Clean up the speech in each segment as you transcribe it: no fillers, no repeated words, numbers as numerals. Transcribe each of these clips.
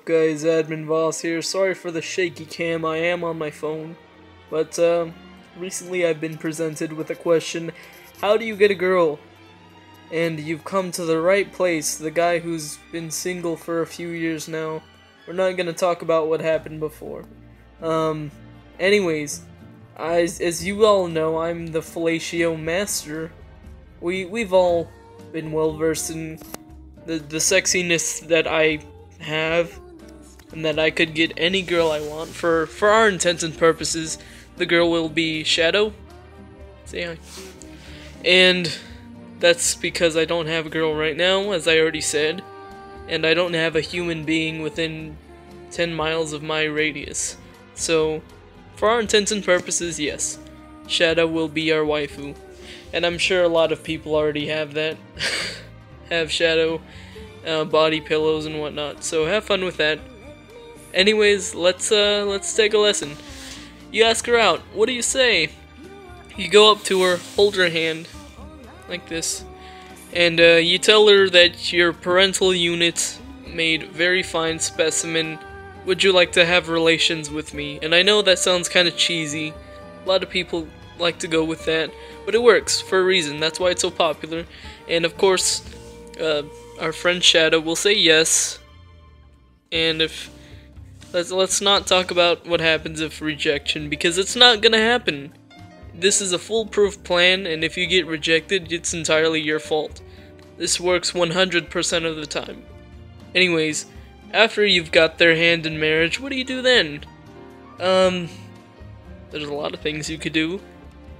Guys, Admin Voss here. Sorry for the shaky cam, I am on my phone. But, recently I've been presented with a question, how do you get a girl? And you've come to the right place, the guy who's been single for a few years now. We're not gonna talk about what happened before. Anyways, as you all know, I'm the fellatio master. We've all been well versed in the sexiness that I have, and that I could get any girl I want. For our intents and purposes, the girl will be Shadow. Say hi. And that's because I don't have a girl right now, as I already said, and I don't have a human being within 10 miles of my radius. So, for our intents and purposes, yes, Shadow will be our waifu. And I'm sure a lot of people already have that. Have Shadow body pillows and whatnot. So have fun with that. Anyways, let's take a lesson. You ask her out. What do you say? You go up to her, hold her hand, like this, and you tell her that your parental unit made very fine specimen. Would you like to have relations with me? And I know that sounds kind of cheesy. A lot of people like to go with that, but it works for a reason. That's why it's so popular. And of course, our friend Shadow will say yes. And if let's not talk about what happens if rejection, because it's not gonna happen. This is a foolproof plan, and if you get rejected, it's entirely your fault. This works 100% of the time. Anyways, after you've got their hand in marriage, what do you do then? There's a lot of things you could do.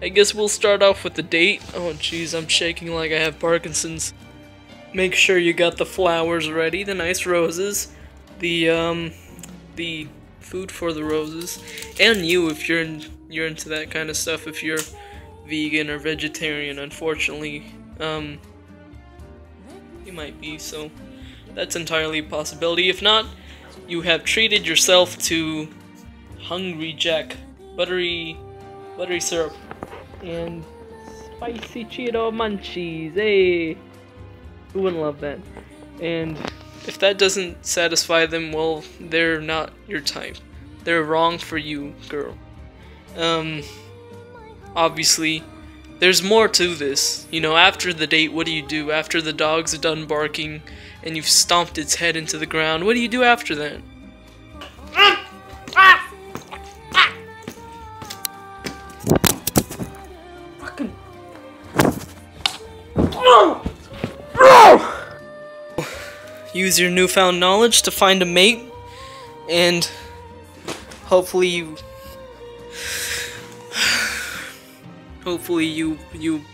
I guess we'll start off with the date. Oh jeez, I'm shaking like I have Parkinson's. Make sure you got the flowers ready, the nice roses, the food for the roses, and you if you're into that kind of stuff. If you're vegan or vegetarian, unfortunately, you might be, so that's entirely a possibility. If not, you have treated yourself to Hungry Jack buttery syrup and spicy Cheeto munchies. Hey, who wouldn't love that? And if that doesn't satisfy them, well, they're not your type. They're wrong for you, girl. Obviously, there's more to this. You know, after the date, what do you do? After the dog's done barking and you've stomped its head into the ground, what do you do after that? Fucking... Use your newfound knowledge to find a mate, and hopefully you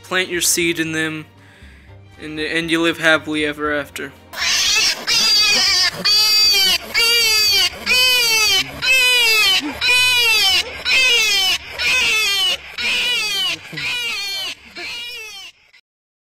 plant your seed in them, and you live happily ever after.